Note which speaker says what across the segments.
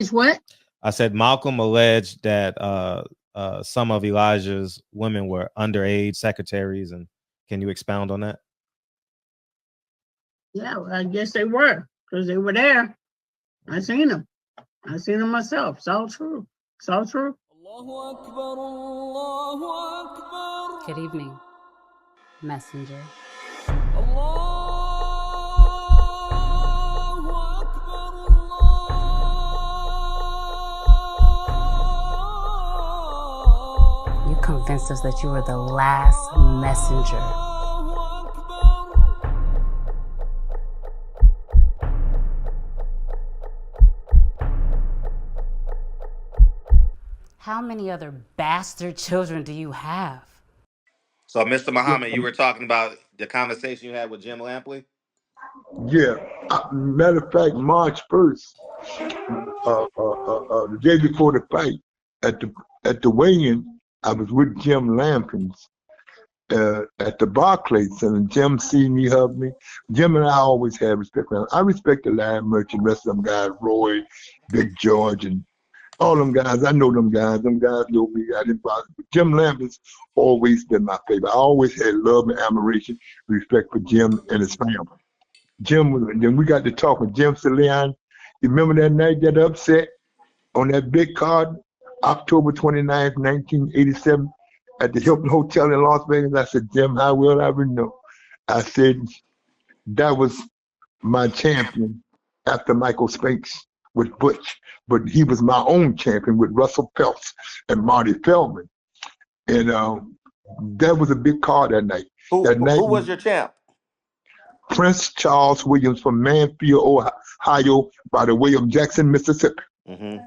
Speaker 1: What?
Speaker 2: I said Malcolm alleged that some of Elijah's women were underage secretaries, and can you expound on that?
Speaker 1: Yeah, well, I guess they were because they were there. I seen them. I seen them myself. It's all true. It's all true.
Speaker 3: Good evening, messenger. You convinced us that you were the last messenger. How many other bastard children do you have?
Speaker 4: So, Mr. Muhammad, you were talking about the conversation you had with Jim Lampley?
Speaker 5: Yeah. Matter of fact, March 1st, the day before the fight, at the weigh-in, I was with Jim Lampley at the Barclays, and Jim seen me, hugged me. Jim and I always had respect for him. I respect the Lion Merchant, the rest of them guys, Roy, Big George, and all them guys. I know them guys. Them guys know me. I didn't bother. But Jim Lampley's always been my favorite. I always had love and admiration, respect for Jim and his family. Then we got to talk with Jim said, Leon, you remember that night, that upset on that big card, October 29th, 1987, at the Hilton Hotel in Las Vegas? I said, Jim, how will I ever know? I said, that was my champion after Michael Spinks with Butch, but he was my own champion with Russell Peltz and Marty Feldman. And that was a big card that night.
Speaker 4: Who was your champ?
Speaker 5: Prince Charles Williams from Mansfield, Ohio, by the way of Jackson, Mississippi.
Speaker 4: Mm-hmm.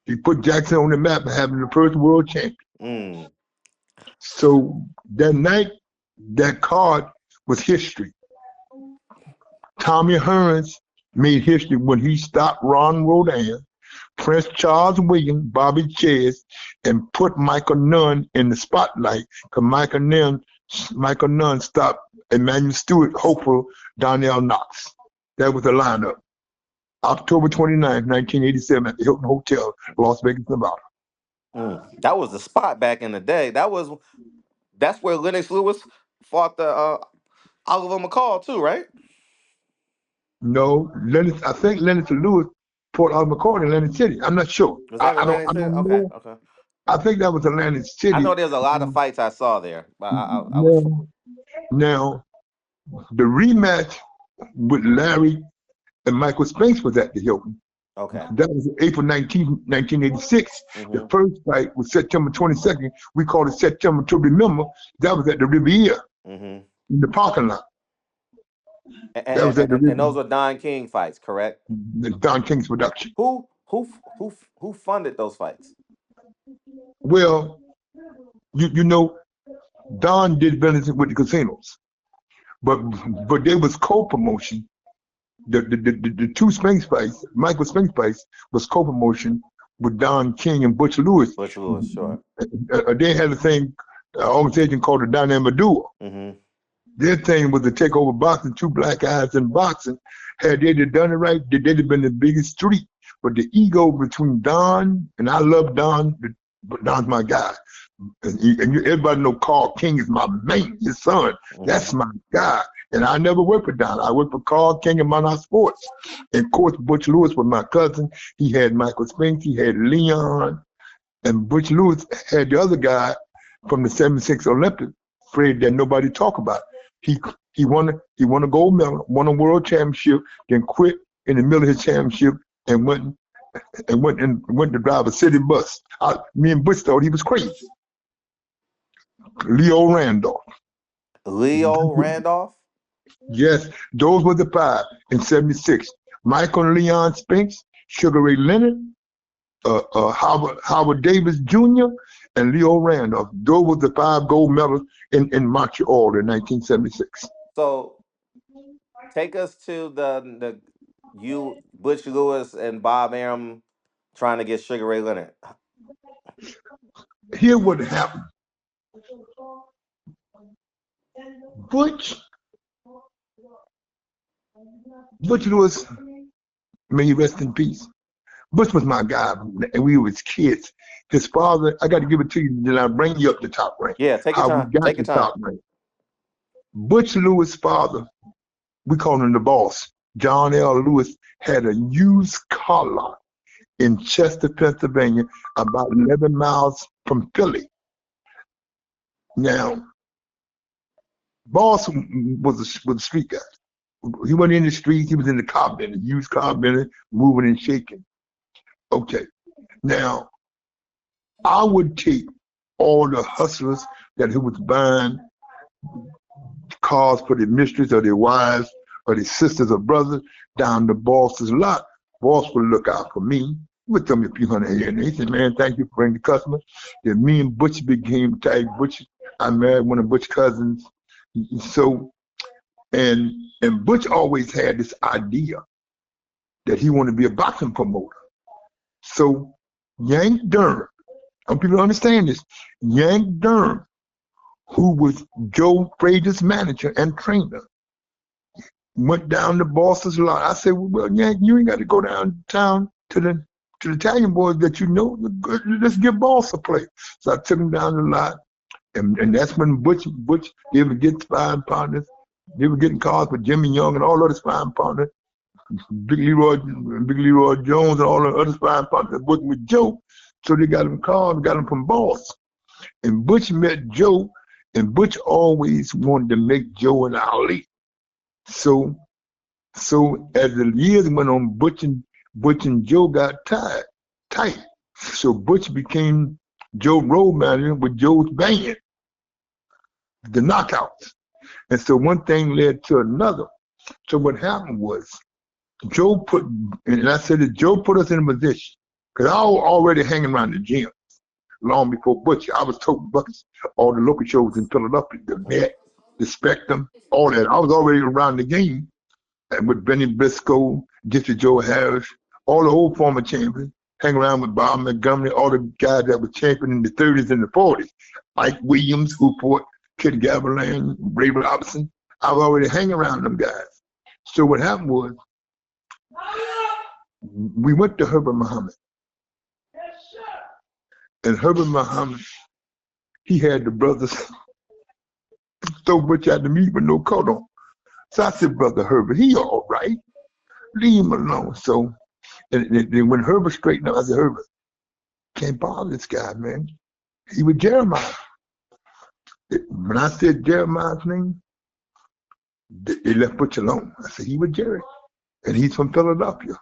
Speaker 5: He put Jackson on the map and having the first world champion.
Speaker 4: Mm.
Speaker 5: So that night, that card was history. Tommy Hearns made history when he stopped Ron Rodan, Prince Charles Williams, Bobby Chase, and put Michael Nunn in the spotlight because Michael Nunn stopped Emmanuel Stewart, Hopeful, Donnell Knox. That was the lineup. October 29, 1987 at the Hilton Hotel, Las Vegas, Nevada.
Speaker 4: That was the spot back in the day. That's where Lennox Lewis fought the Oliver McCall too, right?
Speaker 5: No, I think Lennox Lewis fought Oliver McCall in Atlantic City. I'm not sure.
Speaker 4: Was that Atlantic City? Okay.
Speaker 5: I think that was Atlantic City.
Speaker 4: I know there's a lot of fights I saw there, but
Speaker 5: Now, the rematch with Larry and Michael Spinks was at the Hilton.
Speaker 4: Okay.
Speaker 5: That was April 19, 1986. Mm-hmm. The first fight was September 22nd. We called it September to Remember. That was at the Riviera, in the parking lot.
Speaker 4: And those were Don King fights, correct?
Speaker 5: The Don King's production.
Speaker 4: Who funded those fights?
Speaker 5: Well, you know, Don did business with the casinos, but there was co-promotion. The two Spinks fights, Michael Spinks fights, was co-promotion with Don King and Butch Lewis.
Speaker 4: Butch Lewis, sure.
Speaker 5: They had a thing, an organization called the Dynamic Duo.
Speaker 4: Mm-hmm.
Speaker 5: Their thing was to take over boxing. Two black guys in boxing. Had they done it right, they'd have been the biggest street. But the ego between Don, and I love Don, but Don's my guy. Everybody know Carl King is my main, his son. Mm-hmm. That's my guy. And I never worked for Don. I worked for Carl King and Monarch Sports. And of course, Butch Lewis was my cousin. He had Michael Spinks, he had Leon, and Butch Lewis had the other guy from the '76 Olympics, Fred, that nobody talk about. He won a gold medal, won a world championship, then quit in the middle of his championship and went to drive a city bus. Me and Butch thought he was crazy. Leo Randolph.
Speaker 4: Leo Randolph?
Speaker 5: Yes, those were the five in '76. Michael and Leon Spinks, Sugar Ray Leonard, Howard Davis Jr., and Leo Randolph. Those were the five gold medals in Montreal in 1976.
Speaker 4: So take us to the Butch Lewis and Bob Arum trying to get Sugar Ray Leonard.
Speaker 5: Here what happened. Butch Lewis, may he rest in peace, Butch was my guy, and we was kids. His father, I got to give it to you, then I'll bring you up to top rank.
Speaker 4: Yeah, take your
Speaker 5: How we
Speaker 4: time.
Speaker 5: got
Speaker 4: Take
Speaker 5: to
Speaker 4: your time.
Speaker 5: top rank. Butch Lewis' father, we call him the boss. John L. Lewis had a used car lot in Chester, Pennsylvania, about 11 miles from Philly. Now, boss was a street guy. He went in the streets, he was in the car business, used car business, moving and shaking. Okay. Now, I would take all the hustlers that who was buying cars for their mistress or their wives or their sisters or brothers down to boss's lot. Boss would look out for me. He would tell me a few hundred here and there. He said, man, thank you for bringing the customers. Then me and Butch became tight. Butch, I married one of Butch's cousins. So, and Butch always had this idea that he wanted to be a boxing promoter. So Yank Durham, I want people to understand this, Yank Durham, who was Joe Frazier's manager and trainer, went down to boss's lot. I said, well, Yank, you ain't got to go downtown to the Italian boys that you know. Let's give Boss a play. So I took him down the lot, and that's when Butch, they were getting sparring partners. They were getting cars with Jimmy Young and all other sparring partners. Big Leroy Jones and all the other sparring partners working with Joe. So they got him called, got him from Boss. And Butch met Joe, and Butch always wanted to make Joe and Ali. So as the years went on, Butch and Joe got tight. So Butch became Joe road manager with Joe's band, the knockouts. And so one thing led to another. So what happened was Joe put, and I said that Joe put us in a position, because I was already hanging around the gym long before Butch. I was toting buckets, all the local shows in Philadelphia, the Met, the Spectrum, all that. I was already around the game, and with Benny Briscoe, Jesse Joe Harris, all the old former champions, hang around with Bob Montgomery, all the guys that were champion in the 30s and the 40s, Ike Williams, who fought Kid Gavilan, Ray Robinson. I was already hanging around them guys. So what happened was, we went to Herbert Muhammad. And Herbert Muhammad, he had the brothers throw Butch out the meat with no coat on. So I said, Brother Herbert, he all right. Leave him alone. So, and when Herbert straightened up, I said, Herbert, can't bother this guy, man. He was Jeremiah. When I said Jeremiah's name, they left Butch alone. I said, he was Jerry. And he's from Philadelphia.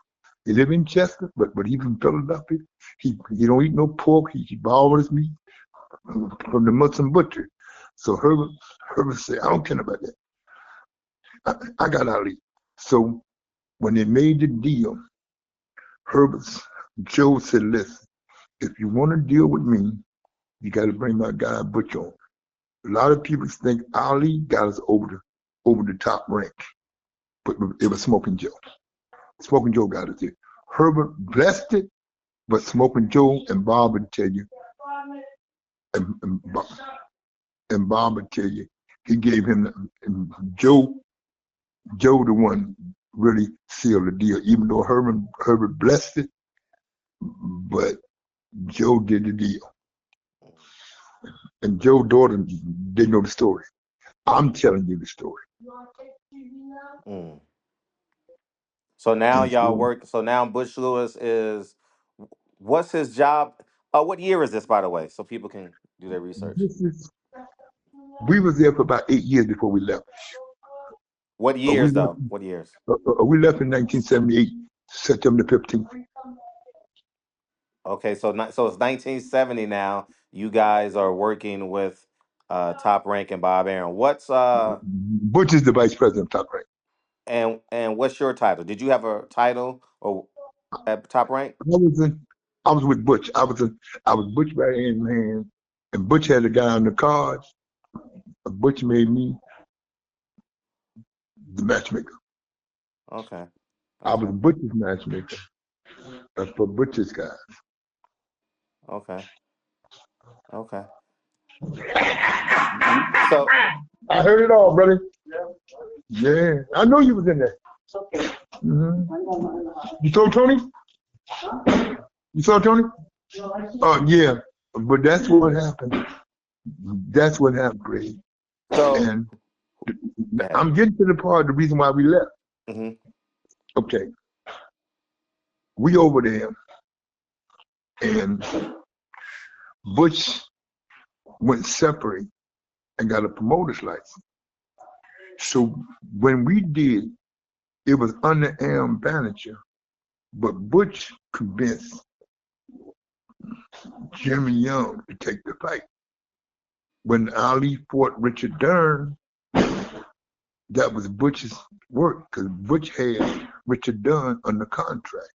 Speaker 5: He live in Chester, but he's from Philadelphia. He don't eat no pork. He borrowed his meat from the Muslim butcher. So Herbert said, I don't care about that. I got Ali. So when they made the deal, Joe said, listen, if you want to deal with me, you got to bring my guy Butch on. A lot of people think Ali got us over the top rank, but it was Smoking Joe. Smoking Joe got us there. Herbert blessed it, but Smoking Joe and Bob would tell you, and Bob would tell you, he gave him, Joe the one really sealed the deal, even though Herbert blessed it, but Joe did the deal. And Joe's daughter didn't know the story. I'm telling you the story.
Speaker 4: Mm. So now y'all work. So now Butch Lewis is. What's his job? What year is this, by the way, so people can do their research?
Speaker 5: We was there for about 8 years before we left.
Speaker 4: What years, though? What years?
Speaker 5: We left in 1978, September 15th.
Speaker 4: Okay, so it's 1970 now. You guys are working with Top Rank and Bob Arum. What's
Speaker 5: Butch is the vice president of Top Rank.
Speaker 4: and what's your title? Did you have a title or at Top Rank?
Speaker 5: I was with Butch. I was Butch right hand in hand, and Butch had a guy on the cards. Butch made me the matchmaker.
Speaker 4: Okay.
Speaker 5: I was Butch's matchmaker for Butch's guys.
Speaker 4: Okay. So
Speaker 5: I heard it all, brother. Yeah, I know you was in there. Mm-hmm. You told Tony? You saw Tony? Oh yeah, but that's what happened. That's what happened, Greg.
Speaker 4: So
Speaker 5: And
Speaker 4: yeah.
Speaker 5: I'm getting to the part of the reason why we left.
Speaker 4: hmm
Speaker 5: Okay, we over there, and Butch went separate and got a promoter's license. So when we did, it was under Arum manager, but Butch convinced Jimmy Young to take the fight. When Ali fought Richard Dern, that was Butch's work because Butch had Richard Dern under contract.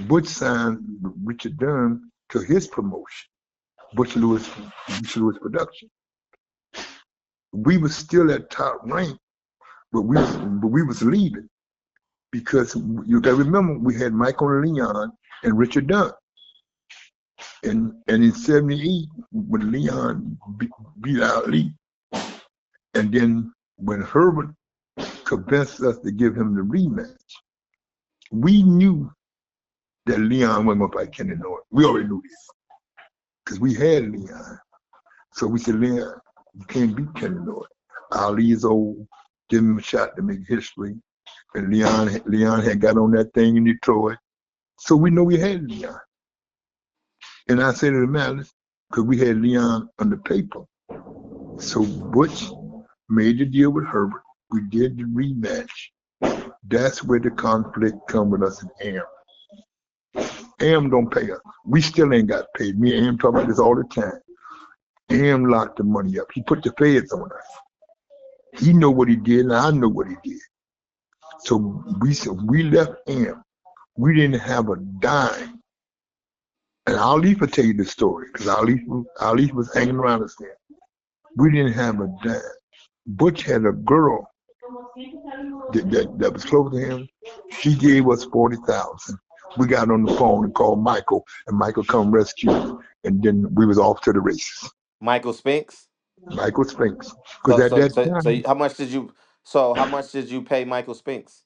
Speaker 5: Butch signed Richard Dern to his promotion, Butch Lewis Production. We were still at Top Rank, but we was leaving because you got to remember we had Michael Leon and Richard Dunn. And in '78, when Leon beat Ali, and then when Herbert convinced us to give him the rematch, we knew that Leon wasn't going to fight Kenny Norton. We already knew this because we had Leon. So we said, Leon, you can't beat Kenny Norton. Ali is old. Give him a shot to make history. And Leon had got on that thing in Detroit. So we know we had Leon. And I said to the Malice, because we had Leon on the paper. So Butch made the deal with Herbert. We did the rematch. That's where the conflict come with us and Arum. Arum don't pay us. We still ain't got paid. Me and Arum talk about this all the time. Arum locked the money up. He put the feds on us. He know what he did, and I know what he did. So we left Arum. We didn't have a dime. And Ali will tell you the story, because Ali was hanging around us there. We didn't have a dime. Butch had a girl that was close to him. She gave us $40,000. We got on the phone and called Michael, and Michael come rescue us. And then we was off to the races.
Speaker 4: Michael Spinks.
Speaker 5: Michael Spinks. Because at that time,
Speaker 4: So how much did you pay Michael Spinks?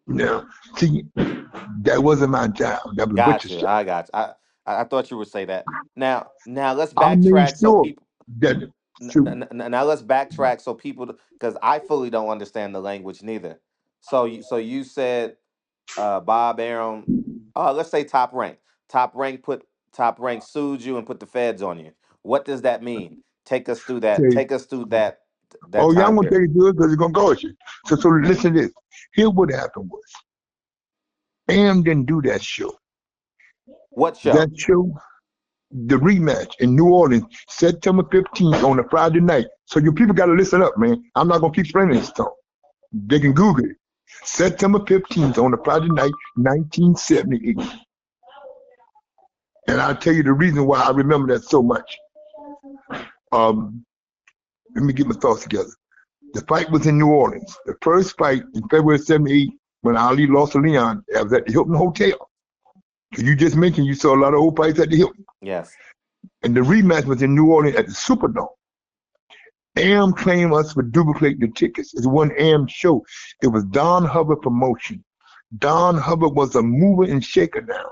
Speaker 5: now, see, that wasn't my job. That was Butch's
Speaker 4: Gotcha.
Speaker 5: job.
Speaker 4: I got you. I thought you would say that. Now let's
Speaker 5: I made
Speaker 4: backtrack so
Speaker 5: sure
Speaker 4: people.
Speaker 5: that
Speaker 4: Now let's backtrack so people, because I fully don't understand the language neither. So you said Bob Arum, let's say Top Rank. Top Rank sued you and put the feds on you. What does that mean? Take us through that.
Speaker 5: okay.
Speaker 4: Take us through that
Speaker 5: Oh, yeah, I'm
Speaker 4: time
Speaker 5: gonna
Speaker 4: period.
Speaker 5: take it good because it's gonna cost you. So listen to this. Here what happened was Am didn't do that show.
Speaker 4: What show?
Speaker 5: That show, the rematch in New Orleans, September 15th on a Friday night. So you people gotta listen up, man. I'm not gonna keep explaining this stuff. They can Google it. September 15th on a Friday night, 1978. And I'll tell you the reason why I remember that so much. Let me get my thoughts together. The fight was in New Orleans. The first fight in February '78, when Ali lost to Leon, I was at the Hilton Hotel. You just mentioned you saw a lot of old fights at the Hilton.
Speaker 4: Yes.
Speaker 5: And the rematch was in New Orleans at the Superdome. Am claimed us for duplicating the tickets. It wasn't Am's show. It was Don Hubbard promotion. Don Hubbard was a mover and shaker down there.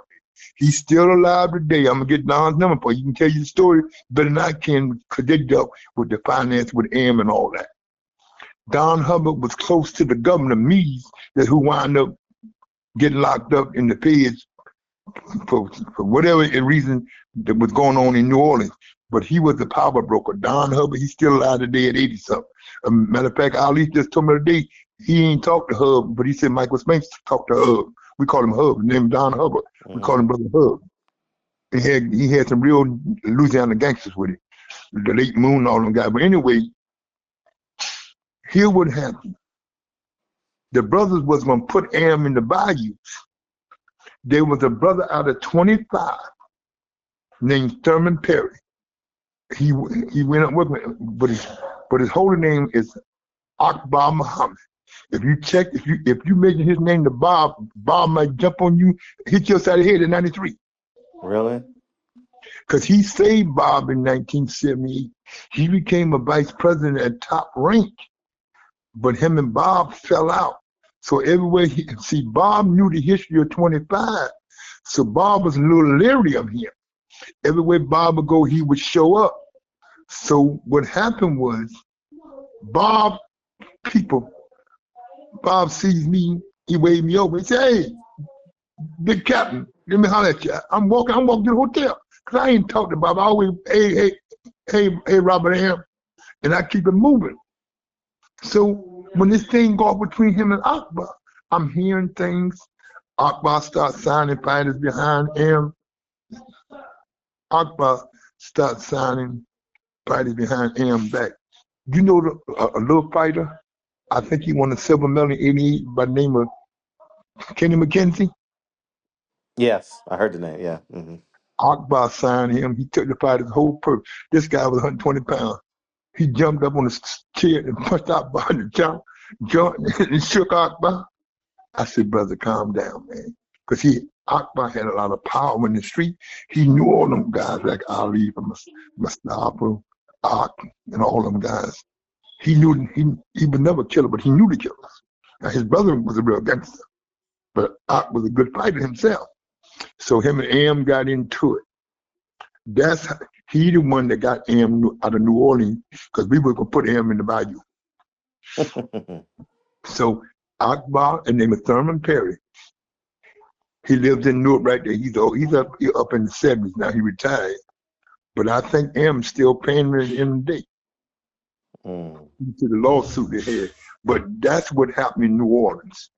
Speaker 5: He's still alive today. I'm going to get Don's number for you. He can tell you the story better than I can because they dealt with the finance with Am and all that. Don Hubbard was close to the governor, Mees, who wound up getting locked up in the feds for whatever reason that was going on in New Orleans. But he was the power broker. Don Hubbard, he's still alive today at 80-something. Matter of fact, Ali just told me today he ain't talked to Hub, but he said Michael Spinks talked to Hub. We call him Hub. His name is Don Hubbard. We call him Brother Hub. He had some real Louisiana gangsters with it. The late Moon, all them guys. But anyway, here what happened. The brothers was going to put Am in the bayou. There was a brother out of 25 named Thurman Perry. He went up with me, but his holy name is Akbar Muhammad. If you mention his name to Bob might jump on you, hit your side of the head in '93.
Speaker 4: Really?
Speaker 5: Because he saved Bob in 1978. He became a vice president at Top Rank, but him and Bob fell out. So everywhere Bob knew the history of 25, So Bob was a little leery of him. Everywhere Bob would go, he would show up. So what happened was Bob sees me, he waved me over. He said, "Hey, big captain, let me holler at you. I'm walking to the hotel." Cause I ain't talked to Bob. I always, hey, Robert Arum, and I keep it moving. So when this thing go off between him and Akbar, I'm hearing things. Akbar starts signing fighters behind him. Akbar starts signing fighters behind him back. You know a little fighter? I think he won a silver medal in '88 by the name of Kenny McKenzie.
Speaker 4: Yes, I heard the name. Yeah.
Speaker 5: Akbar signed him. He took the fighter's whole purse. This guy was 120 pounds. He jumped up on the chair and punched Akbar in the jaw and shook Akbar. I said, "Brother, calm down, man." Because Akbar had a lot of power in the street. He knew all them guys like Ali, Mustafa, Ak, and all them guys. He knew he would never kill him, but he knew the killers. Now, his brother was a real gangster, but Ak was a good fighter himself. So him and Am got into it. He the one that got Am out of New Orleans because we were gonna put Am in the bayou. So Akbar, and name is Thurman Perry. He lives in Newark right there. He's up in the 70s now. He retired, but I think Am's still paying him today. To the lawsuit they had. But that's what happened in New Orleans.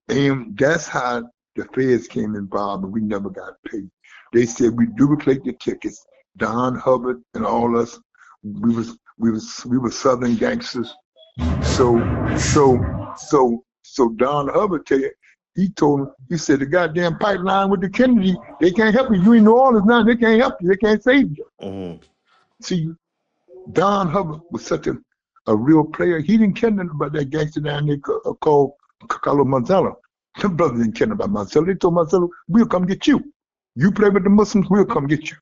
Speaker 5: And that's how the feds came involved, and we never got paid. They said we duplicate the tickets. Don Hubbard and all us, we were Southern gangsters. So Don Hubbard he said the goddamn pipeline with the Kennedy, they can't help you. You in New Orleans now, they can't help you. They can't save you. See, Don Hubbard was such a real player. He didn't care nothing about that gangster down there called Carlo Manzella. Some brothers didn't care about Manzella. They told Manzella, "We'll come get you. You play with the Muslims, we'll come get you.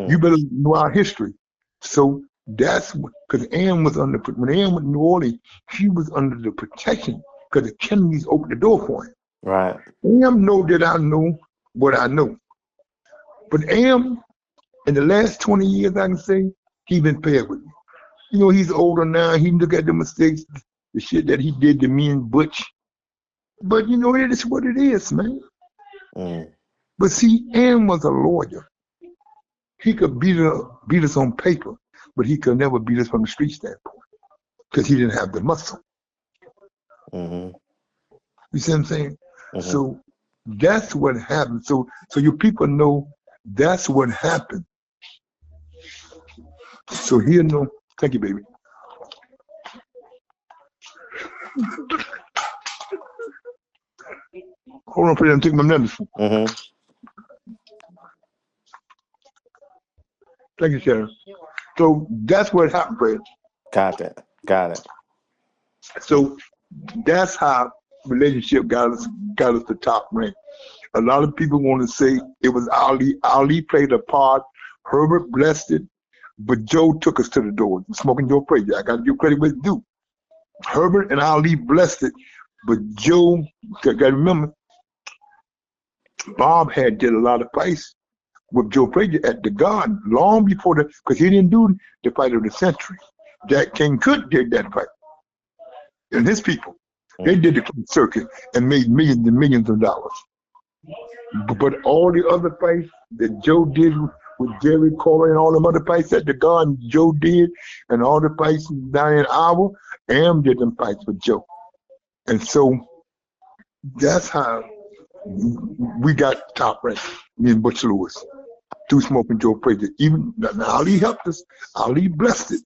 Speaker 5: You better know our history." So that's because Ann was when Ann went to New Orleans, she was under the protection because the Kennedys opened the door for him.
Speaker 4: Right.
Speaker 5: Am know that I know what I know. But Am, in the last 20 years, I can say, he been paired with me. You know, he's older now. He look at the mistakes, the shit that he did to me and Butch. But you know, it is what it is, man. But see, Am was a lawyer. He could beat us on paper, but he could never beat us from the street standpoint because he didn't have the muscle. You see what I'm saying? So that's what happened. So you people know that's what happened. So he'll know. Thank you, baby. Hold on for them. Take my medicine. Thank you, Sharon. So that's what happened, Fred.
Speaker 4: Got it.
Speaker 5: So that's how relationship got us the top rank. A lot of people want to say it was Ali. Ali played a part. Herbert blessed it, but Joe took us to the door. Smoking Joe Frazier. I got to give credit where it's due. Herbert and Ali blessed it, but Joe, got to remember, Bob had did a lot of fights with Joe Frazier at the Garden long before because he didn't do the fight of the century. Jack King Cook did that fight. And his people, they did the circuit and made millions and millions of dollars. But all the other fights that Joe did with Jerry Corey and all them other fights at the Garden, Joe did, and all the fights down in Iowa, Am did them fights with Joe. And so that's how we got top rank, me and Butch Lewis, through Smoking Joe Frazier. Even Ali helped us. Ali blessed it.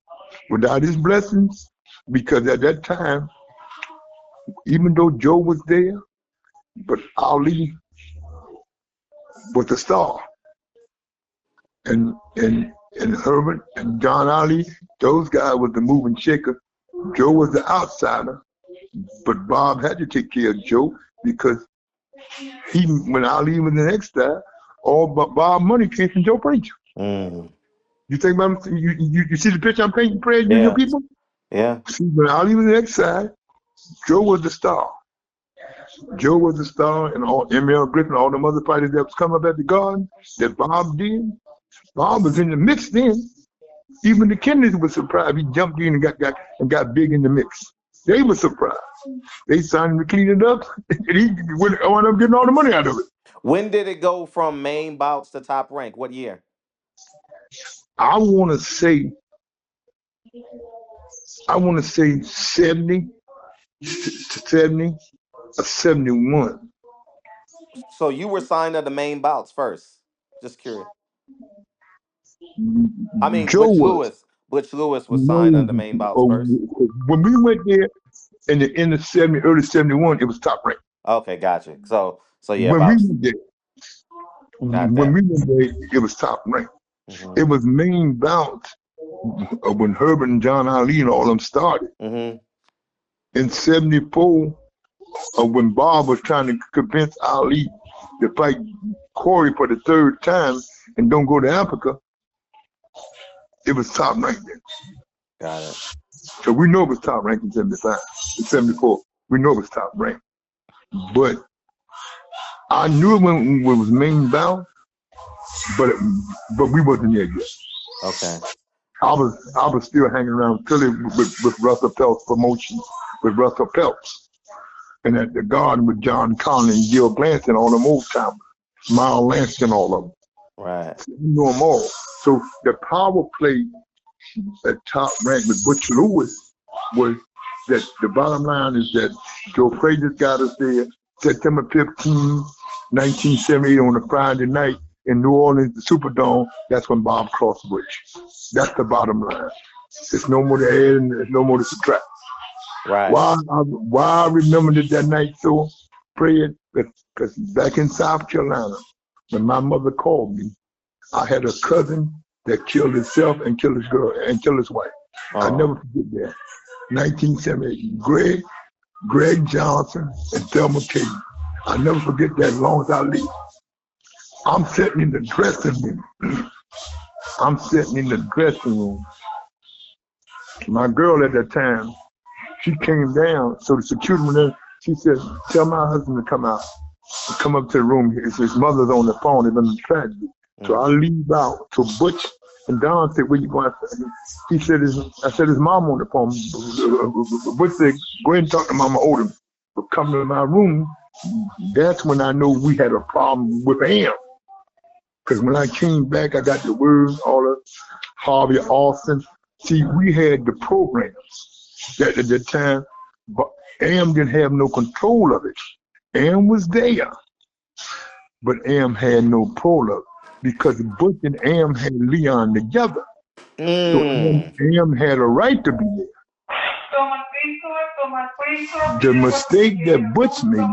Speaker 5: Without his blessings, because at that time, even though Joe was there, but Ali was the star. And Herbert and John Ali, those guys was the moving shaker. Joe was the outsider, but Bob had to take care of Joe because when Ali was the next guy, all but Bob money came from Joe Frazier. You think about you see the picture I'm painting, Fred, you know people?
Speaker 4: Yeah.
Speaker 5: See, when Ali was the next side, Joe was the star. Joe was a star, and all ML Griffin, all them other fighters that was coming up at the Garden that Bob did. Bob was in the mix then. Even the Kennedys were surprised. He jumped in and got big in the mix. They were surprised. They signed him to clean it up, and he wound up getting all the money out of it.
Speaker 4: When did it go from main bouts to Top Rank? What year?
Speaker 5: I want to say 70 or 71.
Speaker 4: So you were signed to the main bouts first. Just curious. I mean,
Speaker 5: Joe was.
Speaker 4: Butch Lewis was signed
Speaker 5: No,
Speaker 4: under main bouts first.
Speaker 5: when we went there in the end of 70, early 71, it was Top Rank.
Speaker 4: Okay, gotcha. So yeah,
Speaker 5: When
Speaker 4: about
Speaker 5: we went there, it was Top Rank.
Speaker 4: mm-hmm.
Speaker 5: It was main bout when Herbert and John Ali and all of them started.
Speaker 4: Mm-hmm.
Speaker 5: In 74, when Bob was trying to convince Ali to fight Corey for the third time and don't go to Africa, it was Top Rank then.
Speaker 4: Got it.
Speaker 5: So we know it was Top Rank in 75, in 74. We know it was Top Rank. But I knew it when it was main bout, but we wasn't there yet.
Speaker 4: Okay.
Speaker 5: I was still hanging around Philly with Russell Peltz promotions, with Russell Peltz. And at the Garden with John Conley and Gil Blanton, all them old timers, Miles Lanston, all of them.
Speaker 4: Right.
Speaker 5: So you know them all. So the power play at Top Rank with Butch Lewis was that the bottom line is that Joe Frazier got us there September 15, 1978 on a Friday night in New Orleans, the Superdome. That's when Bob crossed Butch. That's the bottom line. There's no more to add and there's no more to subtract.
Speaker 4: Right.
Speaker 5: Why I remembered it that night so, Fred, because back in South Carolina, when my mother called me, I had a cousin that killed himself and killed his girl and killed his wife. I never forget that. 1978. Greg Johnson and Thelma Katie. I never forget that as long as I live. I'm sitting in the dressing room. My girl at that time, she came down, so the security went in. She said, "Tell my husband to come out and come up to the room. His mother's on the phone. They've been in tragedy." So I leave out. So Butch and Don said, "Where you going?" He said, "I said his mom on the phone." Butch said, "Go ahead and talk to Mama Odom." But come to my room, that's when I know we had a problem with Am. Because when I came back, I got the words, all of Harvey Austin. See, we had the programs that at the time, but Am didn't have no control of it. Am was there, but Am had no pull of it because Butch and Am had Leon together. So Am had a right to be there. The mistake that Butch made,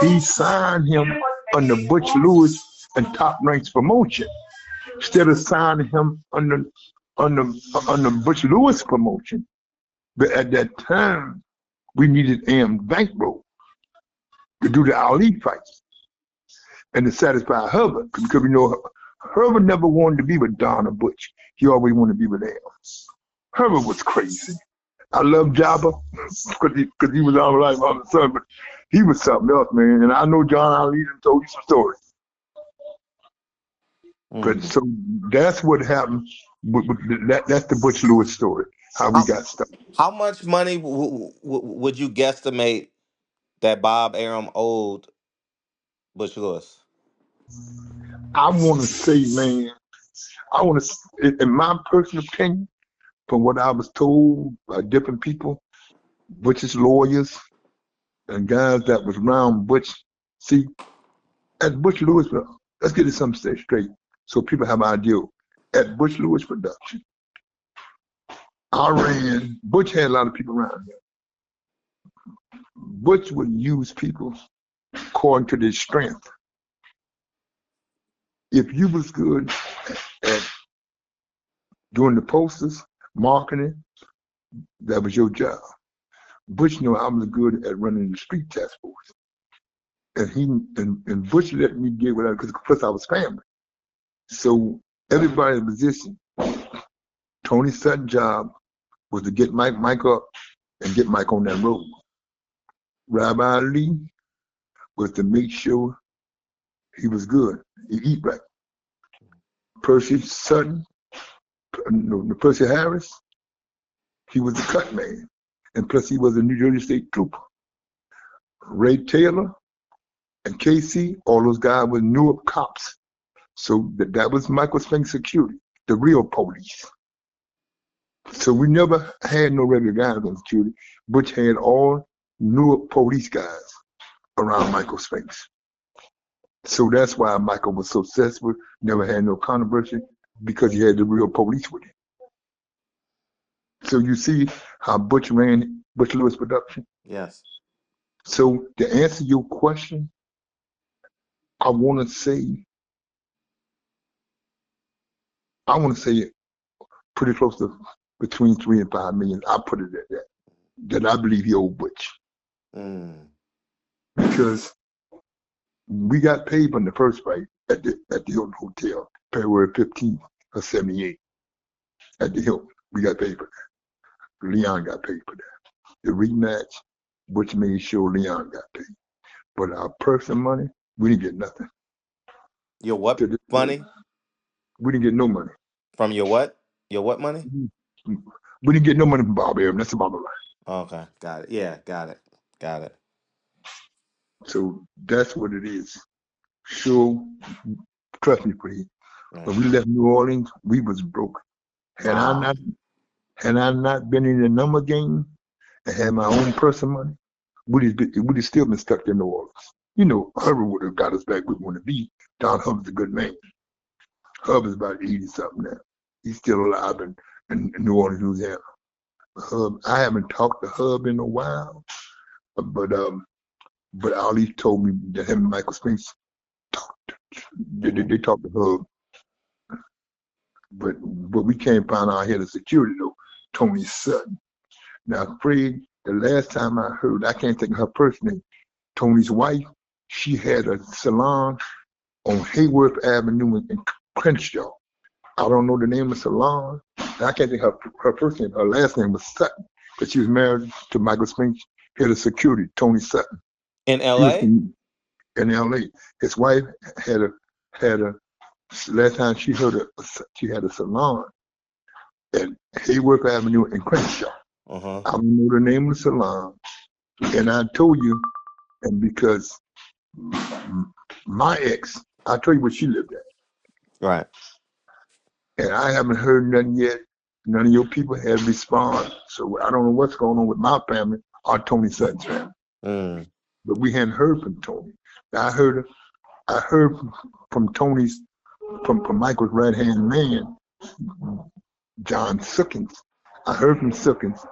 Speaker 5: he signed him under Butch Lewis and Top Rank's promotion instead of signing him under Butch Lewis promotion. But at that time, we needed Am bankroll to do the Ali fights and to satisfy Herbert, because we know Herbert never wanted to be with Don or Butch. He always wanted to be with Am. Herbert was crazy. I love Jabba because he was all right on the son, but he was something else, man. And I know John Ali told you some stories. But so that's what happened. That's the Butch Lewis story. How we got started.
Speaker 4: How much money would you guesstimate that Bob Arum owed Butch Lewis?
Speaker 5: I want to say, man, in my personal opinion, from what I was told by different people, Butch's lawyers and guys that was around Butch. See, at Butch Lewis, let's get this something straight so people have an idea. At Butch Lewis production, Butch had a lot of people around him. Butch would use people according to their strength. If you was good at doing the posters, marketing, that was your job. Butch knew I was good at running the street task force. And Butch let me get whatever, because plus I was family. So everybody in position, Tony Sutton's job was to get Mike up and get Mike on that road. Rabbi Lee, was to make sure he was good. He eat right. Percy Sutton, no, Percy Harris, he was the cut man. And plus he was a New Jersey State trooper. Ray Taylor and KC, all those guys were Newark cops. So that was Michael Spinks security, the real police. So we never had no regular guys on security. Butch had all Newark police guys around Michael Spinks. So that's why Michael was so successful, never had no controversy, because he had the real police with him. So you see how Butch ran Butch Lewis production?
Speaker 4: Yes.
Speaker 5: So to answer your question, I want to say pretty close to between 3 and 5 million. I put it at that. That I believe he owed Butch. Because we got paid from the first fight at the Hilton Hotel, February 15th of 78. At the Hilton, we got paid for that. Leon got paid for that. The rematch, Butch made sure Leon got paid. But our personal money, we didn't get nothing.
Speaker 4: Your what money?
Speaker 5: We didn't get no money.
Speaker 4: From your what? Your what money?
Speaker 5: We didn't get no money from Bob Arum. That's the bottom line.
Speaker 4: Okay, got it. Yeah, got it.
Speaker 5: So that's what it is. So trust me, please.
Speaker 4: Right.
Speaker 5: When we left New Orleans, we was broke. Had I not been in the number game and had my own personal money, we'd have still been stuck in New Orleans. You know, Hubbard would have got us back where we want to be. Don Hubbard's a good man. Hubbard's about 80-something now. He's still alive in New Orleans, Louisiana. I haven't talked to Hub in a while, but Ali told me that him and Michael Spinks talked. They talked to Hub. But we can't find our head of security though, Tony Sutton. Now, Fred, the last time I heard, I can't think of her first name, Tony's wife, she had a salon on Hayworth Avenue in Crenshaw. I don't know the name of the salon. I can't think of her first name. Her last name was Sutton, but she was married to Michael Spinks, head of security, Tony Sutton.
Speaker 4: In L.A.?
Speaker 5: In L.A. His wife had a last time she heard she had a salon at Hayworth Avenue in Crenshaw. I don't know the name of the salon. And I told you, and because my ex, I told you where she lived at.
Speaker 4: Right.
Speaker 5: And I haven't heard nothing yet. None of your people have responded. So I don't know what's going on with my family or Tony Sutton's family. But we hadn't heard from Tony. I heard from Tony's, from Michael's right-hand man, John Sookins. I heard from Sookins.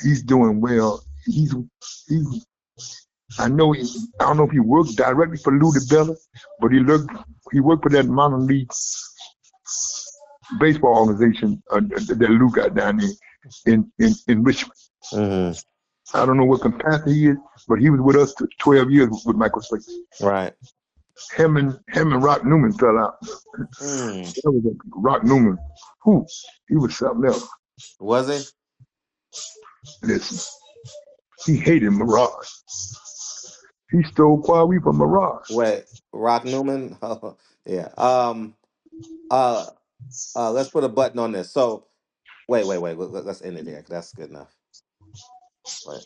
Speaker 5: He's doing well. I don't know if he worked directly for Lou DiBella, but he worked for that minor league baseball organization that Lou got down there in Richmond. I don't know what capacity he is, but he was with us 12 years with Michael Spinks.
Speaker 4: Right.
Speaker 5: Him and Rock Newman fell out. That was Rock Newman. He was something else.
Speaker 4: Was he?
Speaker 5: Listen, he hated Mirage. He stole Huawei from Mirage.
Speaker 4: Wait, Rock Newman? Yeah. Let's put a button on this. So, wait. Let's end it there. That's good enough. Right.